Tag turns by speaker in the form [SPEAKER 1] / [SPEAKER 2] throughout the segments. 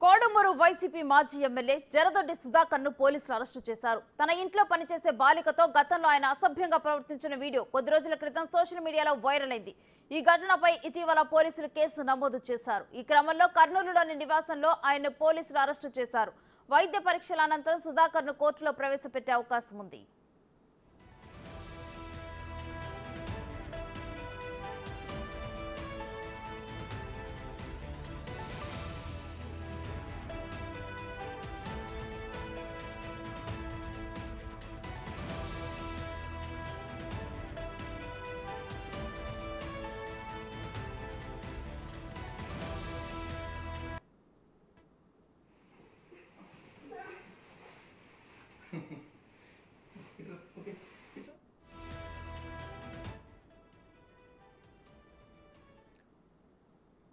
[SPEAKER 1] Kodumur YCP మాజీ MLA Jaradoddi సుధాకర్ను పోలీసులు arrest చేశారు. తన ఇంట్లో పనిచేసే బాలికతో గతంలో ఆయన అసభ్యంగా ప్రవర్తించిన వీడియో కొద్ది రోజుల క్రితం సోషల్ మీడియాలో వైరల్ అయింది. ఈ ఘటనపై ఇటీవల పోలీసులు కేసు నమోదు చేశారు. ఈ క్రమంలో కర్నూలులోని నివాసంలో ఆయన పోలీసులు అరెస్టు చేశారు. వైద్య పరీక్షల అనంతరం సుధాకర్ను కోర్టులో ప్రవేశపెట్టే అవకాశం ఉంది.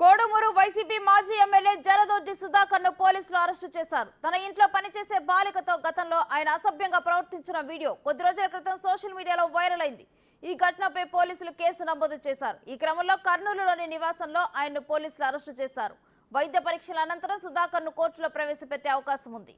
[SPEAKER 1] కోడుమూరు వైసీపీ మాజీ ఎమ్మెల్యే జరదొడ్డి సుధాకర్ను పోలీసులు అరెస్టు చేశారు. తన ఇంట్లో పనిచేసే బాలికతో గతంలో ఆయన అసభ్యంగా ప్రవర్తించిన వీడియో కొద్ది రోజుల క్రితం సోషల్ మీడియాలో వైరల్ అయింది. ఈ ఘటనపై పోలీసులు కేసు నమోదు చేశారు. ఈ క్రమంలో కర్నూలులోని నివాసంలో ఆయన్ను పోలీసులు అరెస్టు చేశారు. వైద్య పరీక్షల అనంతరం సుధాకర్ను కోర్టులో ప్రవేశపెట్టే అవకాశం ఉంది.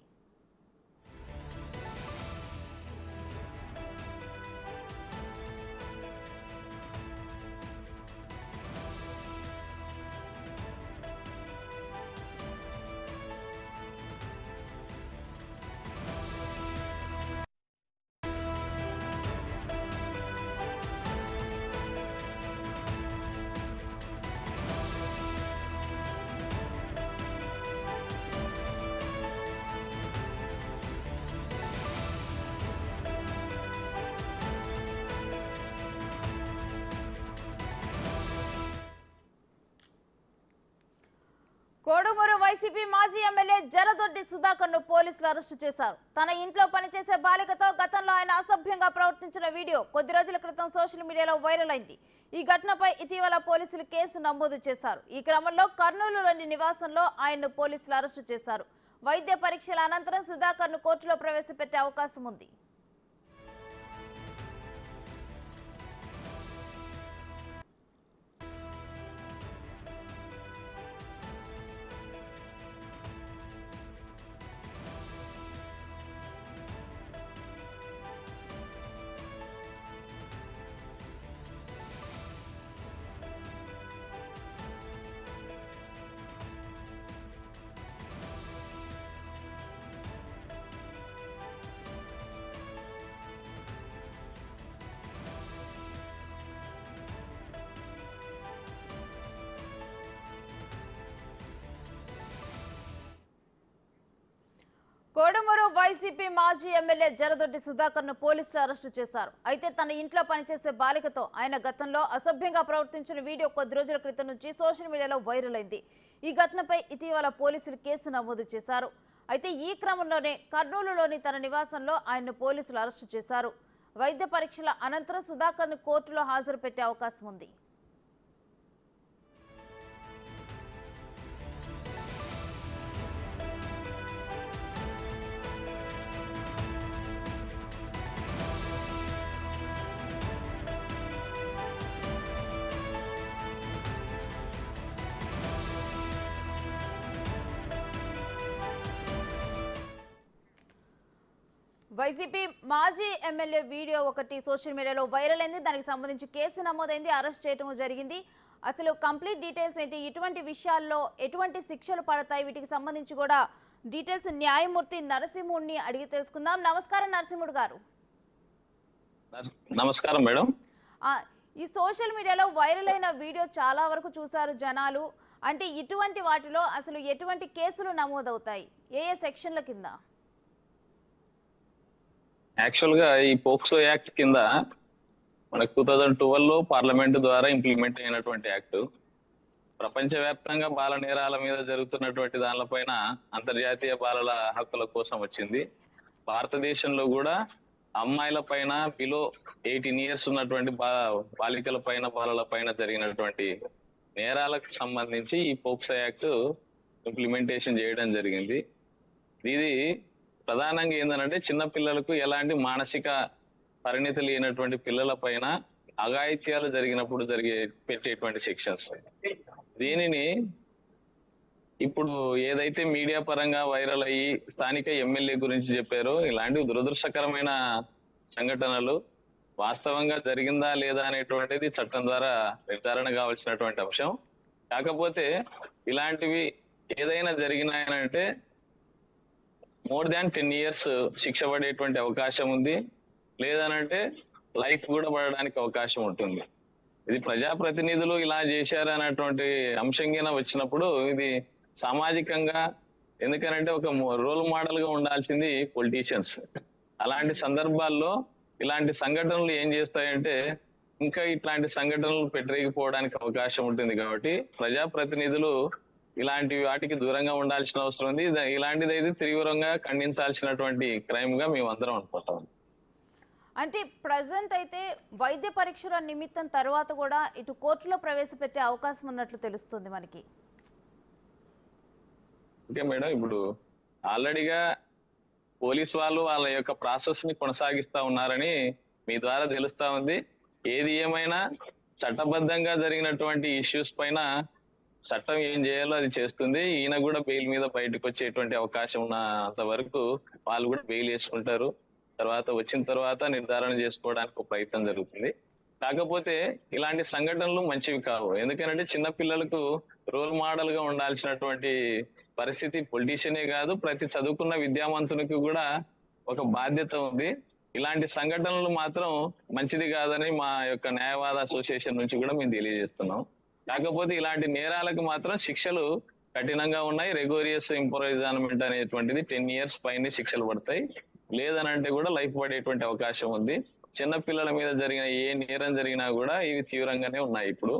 [SPEAKER 1] కోడుమూరు వైసీపీ మాజీ ఎమ్మెల్యే జరదొడ్డి సుధాకర్ను పోలీసులు అరెస్టు చేశారు. తన ఇంట్లో పనిచేసే బాలికతో గతంలో ఆయన అసభ్యంగా ప్రవర్తించిన వీడియో కొద్ది రోజుల క్రితం సోషల్ మీడియాలో వైరల్ అయింది. ఈ ఘటనపై ఇటీవల పోలీసులు కేసు నమోదు చేశారు. ఈ క్రమంలో కర్నూలులోని నివాసంలో ఆయన్ను పోలీసులు అరెస్టు చేశారు. వైద్య పరీక్షల అనంతరం సుధాకర్ను కోర్టులో ప్రవేశపెట్టే అవకాశం ఉంది. కోడుమూరు వైసీపీ మాజీ ఎమ్మెల్యే జరదొడ్డి సుధాకర్ను పోలీసులు అరెస్టు చేశారు. అయితే తన ఇంట్లో పనిచేసే బాలికతో ఆయన గతంలో అసభ్యంగా ప్రవర్తించిన వీడియో కొద్ది రోజుల క్రితం నుంచి సోషల్ మీడియాలో వైరల్ అయింది. ఈ ఘటనపై ఇటీవల పోలీసులు కేసు నమోదు చేశారు. అయితే ఈ క్రమంలోనే కర్నూలులోని తన నివాసంలో ఆయన్ను పోలీసులు అరెస్టు చేశారు. వైద్య పరీక్షల అనంతరం సుధాకర్ను కోర్టులో హాజరు పెట్టే అవకాశం ఉంది. వైసీపీ మాజీ ఎమ్మెల్యే వీడియో ఒకటి సోషల్ మీడియాలో వైరల్ అయింది. దానికి సంబంధించి కేసు నమోదైంది, అరెస్ట్ చేయడం జరిగింది. అసలు కంప్లీట్ డీటెయిల్స్ ఏంటి, ఇటువంటి విషయాల్లో ఎటువంటి శిక్షలు పడతాయి, వీటికి సంబంధించి కూడా డీటెయిల్స్ న్యాయమూర్తి నరసింహుడిని అడిగి తెలుసుకుందాం. నమస్కారం నరసింహుడు గారు.
[SPEAKER 2] నమస్కారం మేడం.
[SPEAKER 1] ఈ సోషల్ మీడియాలో వైరల్ అయిన వీడియో చాలా వరకు చూశారు జనాలు. అంటే ఇటువంటి వాటిలో అసలు ఎటువంటి కేసులు నమోదవుతాయి, ఏ ఏ సెక్షన్ల కింద?
[SPEAKER 2] యాక్చువల్ గా ఈ పోక్సో యాక్ట్ కింద మనకు 2012లో పార్లమెంట్ ద్వారా ఇంప్లిమెంట్ అయినటువంటి యాక్ట్. ప్రపంచవ్యాప్తంగా బాల నేరాల మీద జరుగుతున్నటువంటి దానిపైన అంతర్జాతీయ బాలల హక్కుల కోసం వచ్చింది. భారతదేశంలో కూడా అమ్మాయిల పైన బిలో 18 years ఉన్నటువంటి బాలికల పైన బాలల పైన జరిగినటువంటి నేరాలకు సంబంధించి ఈ పోక్సో యాక్ట్ ఇంప్లిమెంటేషన్ చేయడం జరిగింది. ఇది ప్రధానంగా ఏంటంటే చిన్న పిల్లలకు ఎలాంటి మానసిక పరిణితి లేనటువంటి పిల్లల పైన అఘాయిత్యాలు జరిగినప్పుడు పెట్టేటువంటి సెక్షన్స్. దీనిని ఇప్పుడు ఏదైతే మీడియా పరంగా వైరల్ అయ్యి స్థానిక ఎమ్మెల్యే గురించి చెప్పారో ఇలాంటి దురదృష్టకరమైన సంఘటనలు వాస్తవంగా జరిగిందా లేదా అనేటువంటిది చట్టం ద్వారా నిర్ధారణ కావాల్సినటువంటి అంశం. కాకపోతే ఇలాంటివి ఏదైనా జరిగినాయనంటే మోర్ దాన్ 10 years శిక్ష పడేటువంటి అవకాశం ఉంది. లేదనంటే లైఫ్ కూడా పడడానికి అవకాశం ఉంటుంది. ఇది ప్రజాప్రతినిధులు ఇలా చేశారు అన్నటువంటి అంశం కింద వచ్చినప్పుడు ఇది సామాజికంగా, ఎందుకనంటే ఒక రోల్ మోడల్ గా ఉండాల్సింది పొలిటీషియన్స్. అలాంటి సందర్భాల్లో ఇలాంటి సంఘటనలు ఏం చేస్తాయంటే ఇంకా ఇట్లాంటి సంఘటనలు పెట్టరేగిపోవడానికి అవకాశం ఉంటుంది. కాబట్టి ప్రజాప్రతినిధులు ఇలాంటి వాటికి దూరంగా ఉండాల్సిన అవసరం ఉంది. ఇలాంటిది అయితే తీవ్రంగా ఖండించాల్సినటువంటి క్రైమ్ గా మేము అందరం అనుకుంటాం.
[SPEAKER 1] అంటే ప్రజెంట్ అయితే వైద్య పరీక్షల నిమిత్తం తర్వాత కూడా ఇటు కోర్టులో ప్రవేశపెట్టే అవకాశం ఉన్నట్లు తెలుస్తుంది మనకి.
[SPEAKER 2] ఓకే మేడం, ఇప్పుడు ఆల్రెడీగా పోలీస్ వాళ్ళు వాళ్ళ యొక్క ప్రాసెస్ ని కొనసాగిస్తా ఉన్నారని మీ ద్వారా తెలుస్తా ఉంది. ఏది ఏమైనా చట్టబద్ధంగా జరిగినటువంటి ఇష్యూస్ పైన చట్టం ఏం చేయాలో అది చేస్తుంది. ఈయన కూడా బెయిల్ మీద బయటకు వచ్చేటువంటి అవకాశం ఉన్నంత వరకు వాళ్ళు కూడా బెయిల్ వేసుకుంటారు. తర్వాత వచ్చిన తర్వాత నిర్ధారణ చేసుకోవడానికి ఒక ప్రయత్నం జరుగుతుంది. కాకపోతే ఇలాంటి సంఘటనలు మంచివి కావు. ఎందుకంటే చిన్న పిల్లలకు రోల్ మోడల్ గా ఉండాల్సినటువంటి పరిస్థితి పొలిటీషియనే కాదు, ప్రతి చదువుకున్న విద్యావంతునికి కూడా ఒక బాధ్యత ఉంది. ఇలాంటి సంఘటనలు మాత్రం మంచిది కాదని మా యొక్క న్యాయవాద అసోసియేషన్ నుంచి కూడా మేము తెలియజేస్తున్నాం. కాకపోతే ఇలాంటి నేరాలకు మాత్రం శిక్షలు కఠినంగా ఉన్నాయి. రెగోరియస్ ఇంప్రూవ్మెంట్ అనేటువంటిది 10 years పైన శిక్షలు పడతాయి. లేదనంటే కూడా లైఫ్ పడేటువంటి అవకాశం ఉంది. చిన్న పిల్లల మీద జరిగిన ఏ నేరం జరిగినా కూడా ఇవి తీవ్రంగానే ఉన్నాయి. ఇప్పుడు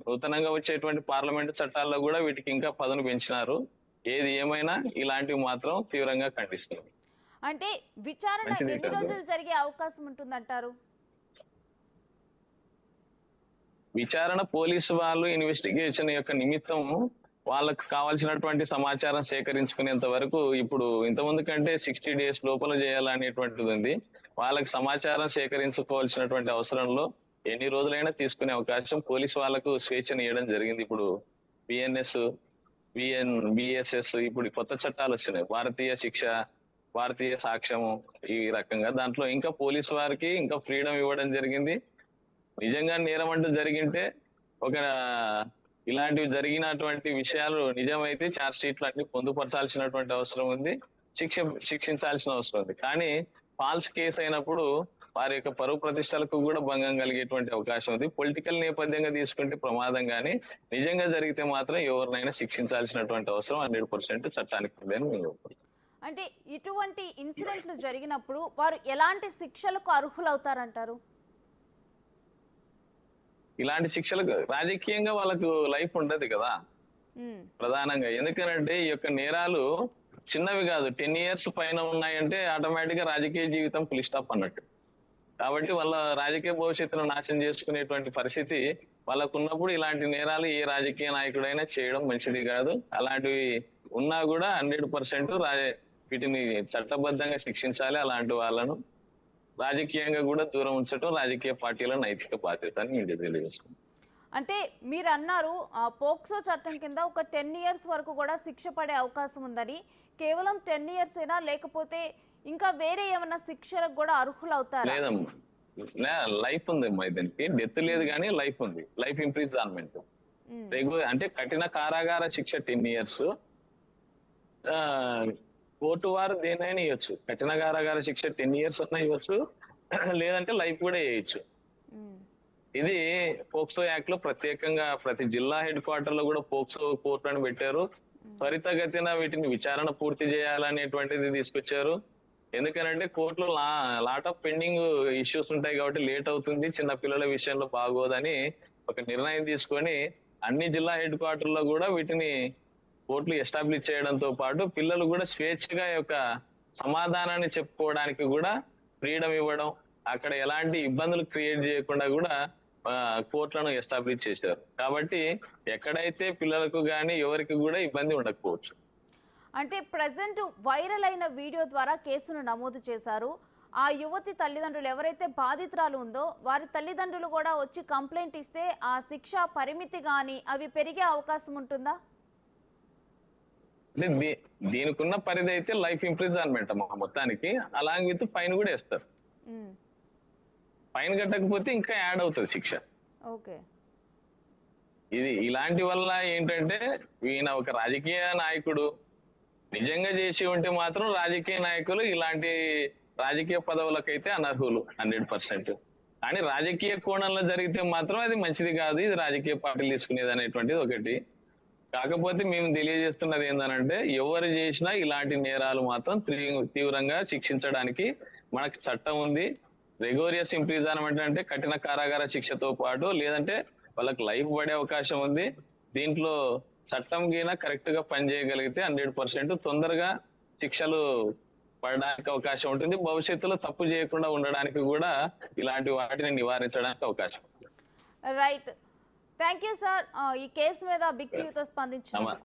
[SPEAKER 2] నూతనంగా వచ్చేటువంటి పార్లమెంట్ చట్టాల్లో కూడా వీటికి ఇంకా పదును పెంచినారు. ఏది ఏమైనా ఇలాంటివి మాత్రం తీవ్రంగా ఖండిస్తున్నారు.
[SPEAKER 1] అంటే విచారణ ఎన్ని రోజులు జరిగే అవకాశం ఉంటుందంటారు?
[SPEAKER 2] విచారణ పోలీసు వాళ్ళు ఇన్వెస్టిగేషన్ యొక్క నిమిత్తం వాళ్ళకు కావాల్సినటువంటి సమాచారం సేకరించుకునేంత వరకు, ఇప్పుడు ఇంతకుముందు కంటే 60 days లోపల చేయాలనేటువంటిది ఉంది. వాళ్ళకి సమాచారం సేకరించుకోవాల్సినటువంటి అవసరంలో ఎన్ని రోజులైనా తీసుకునే అవకాశం పోలీసు వాళ్ళకు స్వేచ్ఛను ఇవ్వడం జరిగింది. ఇప్పుడు బిఎన్ఎస్, బిఎస్ఎస్, ఇప్పుడు కొత్త చట్టాలు వచ్చినాయి, భారతీయ శిక్ష, భారతీయ సాక్ష్యము, ఈ రకంగా దాంట్లో ఇంకా పోలీసు వారికి ఇంకా ఫ్రీడమ్ ఇవ్వడం జరిగింది. నిజంగా నేరం అంటూ జరిగింటే ఒక ఇలాంటివి జరిగినటువంటి విషయాలు నిజమైతే ఛార్జ్ షీట్లు అన్ని పొందుపరచాల్సినటువంటి అవసరం ఉంది, శిక్షించాల్సిన అవసరం ఉంది. కానీ ఫాల్స్ కేసు అయినప్పుడు వారి యొక్క పరువు ప్రతిష్టలకు కూడా భంగం కలిగేటువంటి అవకాశం ఉంది. పొలిటికల్ నేపథ్యంగా తీసుకుంటే ప్రమాదం, కానీ నిజంగా జరిగితే మాత్రం ఎవరినైనా శిక్షించాల్సినటువంటి అవసరం 100% చట్టానికి ఉందని మేము.
[SPEAKER 1] అంటే ఇటువంటి ఇన్సిడెంట్లు జరిగినప్పుడు వారు ఎలాంటి శిక్షలకు అర్హులవుతారంటారు?
[SPEAKER 2] ఇలాంటి శిక్షలకు రాజకీయంగా వాళ్ళకు లైఫ్ ఉండదు కదా ప్రధానంగా. ఎందుకనంటే ఈ యొక్క నేరాలు చిన్నవి కాదు, 10 years పైన ఉన్నాయంటే ఆటోమేటిక్ గా రాజకీయ జీవితం ఫుల్ స్టాప్ అన్నట్టు. కాబట్టి వాళ్ళ రాజకీయ భవిష్యత్తును నాశనం చేసుకునేటువంటి పరిస్థితి వాళ్ళకు ఉన్నప్పుడు ఇలాంటి నేరాలు ఏ రాజకీయ నాయకుడైనా చేయడం మంచిది కాదు. అలాంటివి ఉన్నా కూడా 100% వీటిని చట్టబద్ధంగా శిక్షించాలి. అలాంటి వాళ్ళను రాజకీయంగా కూడా దూరం ఉంచడం రాజకీయ పార్టీల నైతిక బాధ్యత అని నేను తెలియజేసుకున్నాను.
[SPEAKER 1] అంటే మీరు అన్నారు పోక్సో చట్టం కింద ఒక 10 years వరకు కూడా శిక్ష పడే అవకాశం ఉందని. కేవలం 10 years ఏనా, లేకపోతే ఇంకా వేరే ఏమైనా శిక్షలకు కూడా అర్హులు అవుతారా?
[SPEAKER 2] లేదమ్మా, లైఫ్ ఉందమ్మా. దీనికి డెత్ లేదు కానీ లైఫ్ ఉంది, లైఫ్ ఇంప్రిజన్మెంట్. అంటే కఠిన కారాగార శిక్ష 10 years, కోర్టు వారు దేనైనా ఇవ్వచ్చు. కఠిన కారాగార శిక్ష 10 years ఉన్నా ఇవ్వచ్చు, లేదంటే లైఫ్ కూడా వేయచ్చు. ఇది పోక్సో యాక్ట్ లో ప్రత్యేకంగా ప్రతి జిల్లా హెడ్ క్వార్టర్ లో కూడా పోక్సో కోర్టులను పెట్టారు. త్వరితగతిన వీటిని విచారణ పూర్తి చేయాలనేటువంటిది తీసుకొచ్చారు. ఎందుకనంటే కోర్టులో లాట్ ఆఫ్ పెండింగ్ ఇష్యూస్ ఉంటాయి కాబట్టి లేట్ అవుతుంది, చిన్న పిల్లల విషయంలో బాగోదని ఒక నిర్ణయం తీసుకొని అన్ని జిల్లా హెడ్ క్వార్టర్ లో కూడా వీటిని కోర్టులు ఎస్టాబ్లిష్ చేయడంతో పాటు పిల్లలు కూడా స్వేచ్ఛగా యొక్క సమాధానాన్ని చెప్పుకోవడానికి కూడా ఫ్రీడమ్ ఇవ్వడం, అక్కడ ఎలాంటి ఇబ్బందులు క్రియేట్ చేయకుండా కూడా కోర్టులను ఎస్టాబ్లిష్ చేశారు. కాబట్టి ఎక్కడైతే పిల్లలకు కానీ ఎవరికి కూడా ఇబ్బంది ఉండకపోవచ్చు.
[SPEAKER 1] అంటే ప్రజెంట్ వైరల్ అయిన వీడియో ద్వారా కేసును నమోదు చేశారు. ఆ యువతి తల్లిదండ్రులు ఎవరైతే బాధితురాలు ఉందో వారి తల్లిదండ్రులు కూడా వచ్చి కంప్లైంట్ ఇస్తే ఆ శిక్ష పరిమితి కానీ అవి పెరిగే అవకాశం ఉంటుందా?
[SPEAKER 2] అంటే దీనికి ఉన్న పరిధి అయితే లైఫ్ ఇంప్రిజన్మెంట్ అమ్మా మొత్తానికి, అలాంగ్ విత్ ఫైన్ కూడా వేస్తారు.
[SPEAKER 1] ఉమ్,
[SPEAKER 2] ఫైన్ కట్టకపోతే ఇంకా యాడ్ అవుతుంది శిక్ష.
[SPEAKER 1] ఓకే.
[SPEAKER 2] ఇది ఇలాంటి వల్ల ఏంటంటే ఈయన ఒక రాజకీయ నాయకుడు నిజంగా చేసి ఉంటే మాత్రం రాజకీయ నాయకులు ఇలాంటి రాజకీయ పదవులకైతే అనర్హులు 100%. కానీ రాజకీయ కోణంలో జరిగితే మాత్రం అది మంచిది కాదు, ఇది రాజకీయ పార్టీలు తీసుకునేది అనేటువంటిది ఒకటి. కాకపోతే మేము తెలియజేస్తున్నది ఏంటంటే ఎవరు చేసినా ఇలాంటి నేరాలు మాత్రం తీవ్రంగా శిక్షించడానికి మనకు చట్టం ఉంది. రెగోరియస్ ఇంప్రిజన్మెంట్ అంటే కఠిన కారాగార శిక్షతో పాటు లేదంటే వాళ్ళకి లైఫ్ పడే అవకాశం ఉంది. దీంట్లో చట్టం గిన కరెక్ట్ గా పనిచేయగలిగితే 100% తొందరగా శిక్షలు పడడానికి అవకాశం ఉంటుంది. భవిష్యత్తులో తప్పు చేయకుండా ఉండడానికి కూడా ఇలాంటి వాటిని నివారించడానికి అవకాశం.
[SPEAKER 1] రైట్, థ్యాంక్ యూ సార్ ఈ కేసు మీద బిగ్ టీవీతో స్పందించిన